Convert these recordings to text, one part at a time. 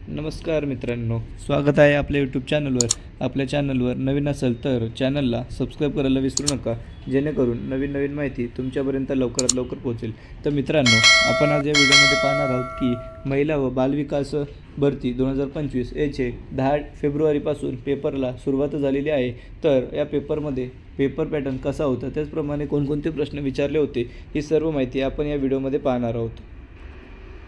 नमस्कार मित्रांनो, स्वागत आहे आपल्या यूट्यूब चॅनलवर। आपल्या चॅनलवर नवीन असेल तर चॅनलला सबस्क्राईब करायला विसरू नका, जेणेकरून नवीन माहिती तुमच्यापर्यंत लवकरात लवकर पोहोचेल। तर मित्रांनो, आपण आज या व्हिडिओमध्ये पाहणार आहोत की महिला व बालविकास भरती 2025 याचे 10 फेब्रुवारीपासून पेपरला सुरुवात झालेली आहे। तर या पेपरमध्ये पेपर पॅटर्न कसा होता, त्याचप्रमाणे कोणकोणते प्रश्न विचारले होते, ही सर्व माहिती आपण या व्हिडिओमध्ये पाहणार आहोत।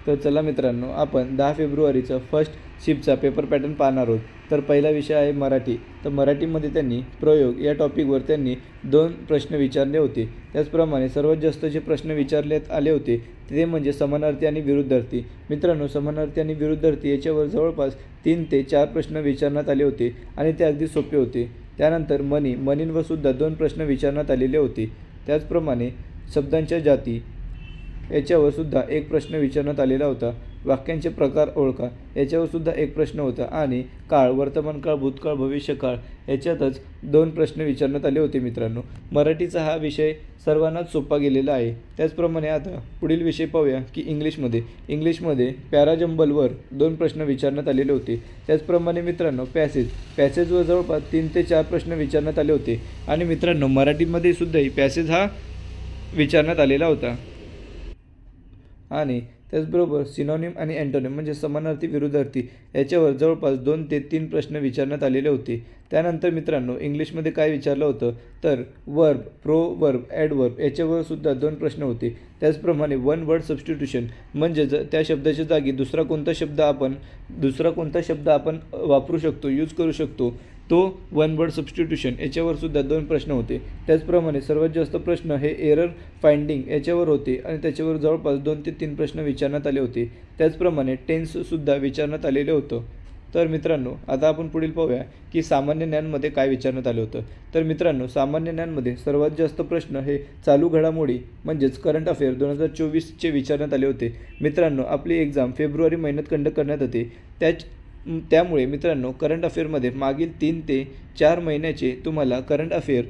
तर चला मित्रांनो, आपण 10 फेब्रुवारीचा फर्स्ट शिफ्टचा पेपर पॅटर्न पाहणार आहोत। तर पहिला विषय आहे मराठी। तर मराठीमध्ये त्यांनी प्रयोग या टॉपिकवर त्यांनी 2 प्रश्न विचारले होते। त्याचप्रमाणे सर्वात जास्त जे प्रश्न विचारण्यात आले होते ते म्हणजे समानार्थी आणि विरुद्धार्थी। मित्रांनो, समानार्थी आणि विरुद्धार्थी याच्यावर जवळपास 3 ते 4 प्रश्न विचारण्यात आले होते आणि ते अगदी सोपे होते। त्यानंतर मनींवर सुद्धा 2 प्रश्न विचारण्यात आलेले होते। त्याचप्रमाणे शब्दांच्या जाती याच्यावर सुद्धा एक प्रश्न विचारण्यात आलेला होता। वाक्यांचे प्रकार ओळखा याच्यावर सुद्धा एक प्रश्न होता आणि काळ, वर्तमान काळ, भूतकाळ, भविष्यकाळ याच्यातच 2 प्रश्न विचारण्यात आले होते। मित्रांनो, मराठीचा हा विषय सर्वांनाच सोपा गेलेला आहे। त्याचप्रमाणे आता पुढील विषय पाहूया की इंग्लिशमध्ये पॅराजंबलवर 2 प्रश्न विचारण्यात आलेले होते। त्याचप्रमाणे मित्रांनो, पॅसेजवर जवळपास 3 ते 4 प्रश्न विचारण्यात आले होते आणि मित्रांनो, मराठीमध्ये सुद्धा पॅसेज हा विचारण्यात आलेला होता। आणि त्याचबरोबर सिनोनिम आणि अँटोनिम म्हणजे समानार्थी विरुद्धार्थी याच्यावर जवळपास 2 ते 3 प्रश्न विचारण्यात आलेले होते। त्यानंतर मित्रांनो, इंग्लिशमध्ये काय विचारलं होतं तर वर्ब, प्रोवर्ब, ॲडवर्ब याच्यावर सुद्धा 2 प्रश्न होते। त्याचप्रमाणे वन वर्ड सबस्टिट्यूशन म्हणजे त्या शब्दाच्या जागी दुसरा कोणता शब्द आपण वापरू शकतो, यूज करू शकतो, तो वन वर्ड सबस्टिट्यूशन याच्यावर सुद्धा 2 प्रश्न होते। त्याचप्रमाणे सर्वात जास्त प्रश्न हे एरर फाइंडिंग याच्यावर होते आणि त्याच्यावर जवळपास 2 ते 3 प्रश्न विचारण्यात आले होते। त्याचप्रमाणे टेन्ससुद्धा विचारण्यात आलेले होतं। तर मित्रांनो, आता आपण पुढील पाहूया की सामान्य ज्ञानमध्ये काय विचारण्यात आलं होतं। तर मित्रांनो, सामान्य ज्ञानमध्ये सर्वात जास्त प्रश्न हे चालू घडामोडी म्हणजेच करंट अफेअर 2024चे विचारण्यात आले होते। मित्रांनो, आपली एक्झाम फेब्रुवारी महिन्यात कंडक्ट करण्यात येते। त्यामुळे मित्रांनो, करंट अफेअरमध्ये मागील 3 ते 4 महिन्याचे तुम्हाला करंट अफेअर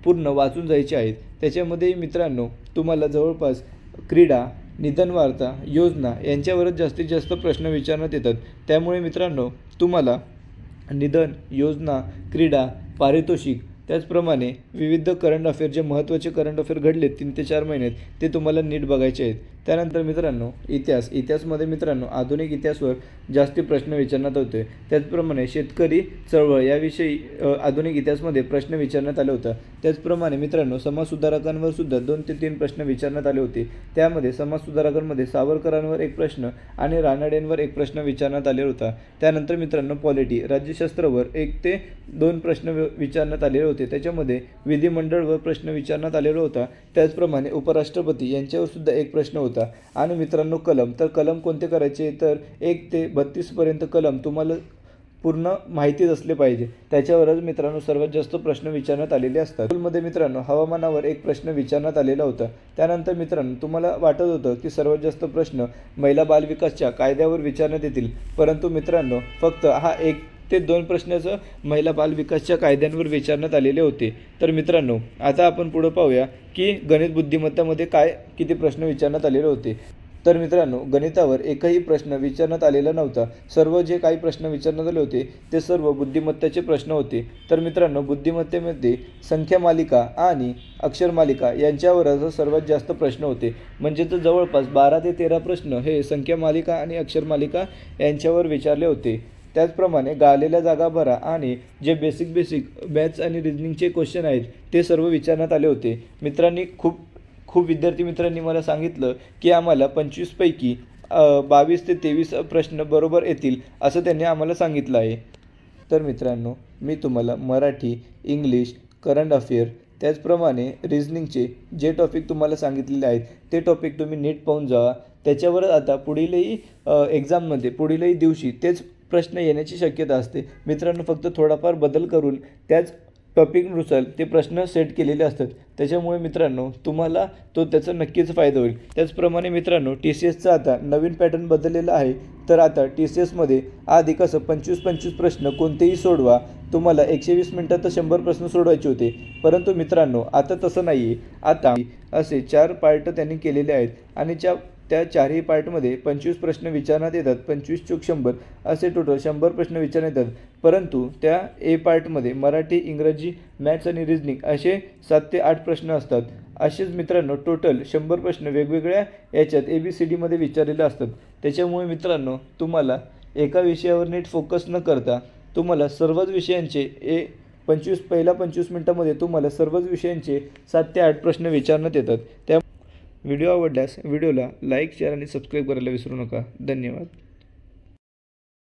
पूर्ण वाचून जायचे आहेत। त्याच्यामध्ये मित्रांनो, तुम्हाला जवळपास क्रीडा, निधनवार्ता, योजना यांच्यावरच जास्तीत जास्त प्रश्न विचारण्यात येतात। त्यामुळे मित्रांनो, तुम्हाला निधन, योजना, क्रीडा, पारितोषिक त्याचप्रमाणे विविध करंट अफेअर जे महत्त्वाचे करंट अफेअर घडले 3 ते 4 महिन्यात ते तुम्हाला नीट बघायचे आहेत। त्यानंतर मित्रांनो, इतिहासमध्ये मित्रांनो आधुनिक इतिहासावर जास्ती प्रश्न विचारण्यात होते। त्याचप्रमाणे शेतकरी चळवळ याविषयी आधुनिक इतिहासामध्ये प्रश्न विचारण्यात आले होता। त्याचप्रमाणे मित्रांनो, समाजसुधारकांवर सुद्धा 2 ते 3 प्रश्न विचारण्यात आले होते। त्यामध्ये समाजसुधारकांमध्ये सावरकरांवर एक प्रश्न आणि रानडेंवर एक प्रश्न विचारण्यात आले होता। त्यानंतर मित्रांनो, पॉलिटी राज्यशास्त्रावर 1 ते 2 प्रश्न विचारण्यात आलेले होते। त्याच्यामध्ये विधिमंडळवर प्रश्न विचारण्यात आलेला होता। त्याचप्रमाणे उपराष्ट्रपती यांच्यावर सुद्धा एक प्रश्न होता। आणि मित्रांनो, कलम कोणते करायचे तर 1 ते 32 पर्यंत कलम तुम्हाला पूर्ण माहितीच असले पाहिजे, त्याच्यावरच मित्रांनो सर्वात जास्त प्रश्न विचारण्यात आलेले असतात। स्कूलमध्ये मित्रांनो हवामानावर एक प्रश्न विचारण्यात आलेला होता। त्यानंतर मित्रांनो, तुम्हाला वाटत होतं की सर्वात जास्त प्रश्न महिला बालविकासच्या कायद्यावर विचारण्यात येतील, परंतु मित्रांनो फक्त 1 ते 2 प्रश्नाचं महिला बालविकासच्या कायद्यांवर विचारण्यात आलेले होते। तर मित्रांनो, आता आपण पुढे पाहूया की गणित बुद्धिमत्तामध्ये किती प्रश्न विचारण्यात आलेले होते। तर मित्रांनो, गणितावर एकही प्रश्न विचारण्यात आलेला नव्हता। सर्व जे काही प्रश्न विचारण्यात आले होते ते सर्व बुद्धिमत्तेचे प्रश्न होते। तर मित्रांनो, बुद्धिमत्तेमध्ये संख्या मालिका आणि अक्षर मालिका यांच्यावरच सर्वात जास्त प्रश्न होते। म्हणजे तर जवळपास 12 ते 13 प्रश्न हे संख्या मालिका आणि अक्षर मालिका यांच्यावर विचारले होते। त्याचप्रमाणे गाळलेल्या जागा भरा आणि जे बेसिक मॅथ्स आणि रिजनिंगचे क्वेश्चन आहेत ते सर्व विचारण्यात आले होते। मित्रांनी खूप विद्यार्थी मित्रांनी मला सांगितलं की आम्हाला 25 पैकी 22 ते 23 प्रश्न बरोबर येतील असं त्यांनी आम्हाला सांगितलं आहे। तर मित्रांनो, मी तुम्हाला मराठी, इंग्लिश, करंट अफेअर त्याचप्रमाणे रिजनिंगचे जे टॉपिक तुम्हाला सांगितलेले आहेत ते टॉपिक तुम्ही नीट पाहून जावा। त्याच्यावर आता पुढीलही दिवशी तेच प्रश्न येण्याची शक्यता असते। मित्रांनो, फक्त थोडाफार बदल करून त्याच टॉपिकनुसार ते प्रश्न सेट केलेले असतात। त्याच्यामुळे मित्रांनो, तुम्हाला त्याचा नक्कीच फायदा होईल। त्याचप्रमाणे मित्रांनो, TCSचा आता नवीन पॅटर्न बदललेला आहे। तर आता TCSमध्ये आधी कसं 25 प्रश्न कोणतेही सोडवा, तुम्हाला 120 मिनिटात 100 प्रश्न सोडवायचे होते, परंतु मित्रांनो आता तसं नाही आहे। आता असे 4 पार्ट त्यांनी केलेले आहेत आणि त्या चारही पार्टमध्ये 25 प्रश्न विचारण्यात येतात. 25 चूक 100 असे टोटल 100 प्रश्न विचारण्यात येतात. परंतु त्या ए पार्टमध्ये मराठी, इंग्रजी, मॅथ्स आणि रिजनिंग असे 7 ते 8 प्रश्न असतात. असेच मित्रांनो टोटल 100 प्रश्न वेगवेगळ्या याच्यात ABCDमध्ये विचारलेले असतात. त्याच्यामुळे मित्रांनो तुम्हाला एका विषयावर नीट फोकस न करता तुम्हाला सर्वच विषयांचे पहिल्या 25 मिनिटामध्ये तुम्हाला सर्वच विषयांचे 7 ते 8 प्रश्न विचारण्यात येतात. त्या व्हिडिओ आवडल्यास व्हिडिओला लाईक, शेअर आणि सबस्क्राईब करायला विसरू नका. धन्यवाद.